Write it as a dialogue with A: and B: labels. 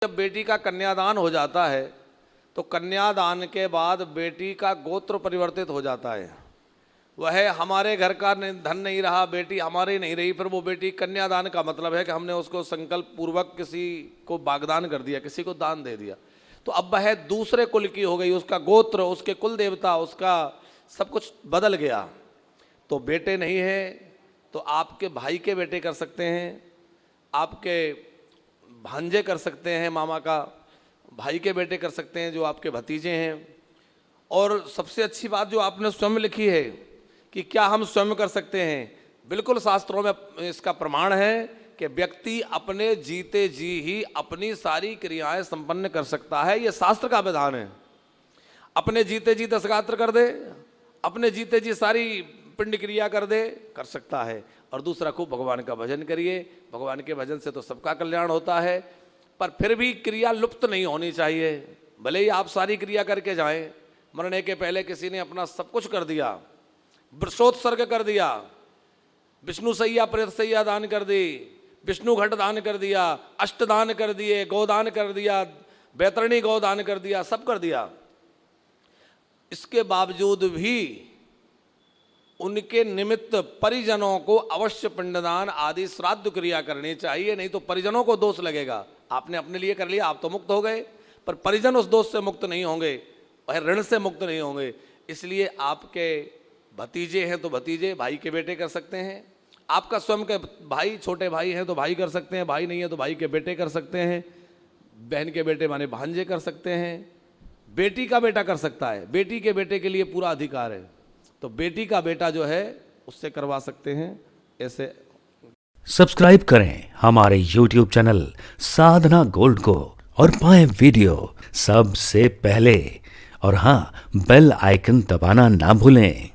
A: जब बेटी का कन्यादान हो जाता है तो कन्यादान के बाद बेटी का गोत्र परिवर्तित हो जाता है। वह हमारे घर का धन नहीं रहा, बेटी हमारी नहीं रही, पर वो बेटी कन्यादान का मतलब है कि हमने उसको संकल्प पूर्वक किसी को वाग्दान कर दिया, किसी को दान दे दिया, तो अब वह दूसरे कुल की हो गई, उसका गोत्र, उसके कुल देवता, उसका सब कुछ बदल गया। तो बेटे नहीं है तो आपके भाई के बेटे कर सकते हैं, आपके भांजे कर सकते हैं, मामा का भाई के बेटे कर सकते हैं जो आपके भतीजे हैं। और सबसे अच्छी बात जो आपने स्वयं लिखी है कि क्या हम स्वयं कर सकते हैं, बिल्कुल शास्त्रों में इसका प्रमाण है कि व्यक्ति अपने जीते जी ही अपनी सारी क्रियाएं संपन्न कर सकता है। ये शास्त्र का विधान है। अपने जीते जी 10 गात्र कर दे, अपने जीते जी सारी पिंड क्रिया कर दे, कर सकता है। और दूसरा, खूब भगवान का भजन करिए, भगवान के भजन से तो सबका कल्याण होता है। पर फिर भी क्रिया लुप्त नहीं होनी चाहिए। भले ही आप सारी क्रिया करके जाएं, मरने के पहले किसी ने अपना सब कुछ कर दिया, वृषोत्सर्ग कर दिया, विष्णु सैया प्रेत सैया दान कर दी, विष्णु घट दान कर दिया, अष्टदान कर दिए, गोदान कर दिया, बैतरणी गोदान कर दिया, सब कर दिया, इसके बावजूद भी उनके निमित्त परिजनों को अवश्य पिंडदान आदि श्राद्ध क्रिया करनी चाहिए, नहीं तो परिजनों को दोष लगेगा। आपने अपने लिए कर लिया, आप तो मुक्त हो गए, पर परिजन उस दोष से मुक्त नहीं होंगे, वह ऋण से मुक्त नहीं होंगे। इसलिए आपके भतीजे हैं तो भतीजे, भाई के बेटे कर सकते हैं, आपका स्वयं के भाई, छोटे भाई हैं तो भाई कर सकते हैं, भाई नहीं है तो भाई के बेटे कर सकते हैं, बहन के बेटे माने भांजे कर सकते हैं, बेटी का बेटा कर सकता है, बेटी के बेटे के लिए पूरा अधिकार है, तो बेटी का बेटा जो है उससे करवा सकते हैं। ऐसे
B: सब्सक्राइब करें हमारे YouTube चैनल साधना गोल्ड को और पाएं वीडियो सबसे पहले। और हाँ, बेल आइकन दबाना ना भूलें।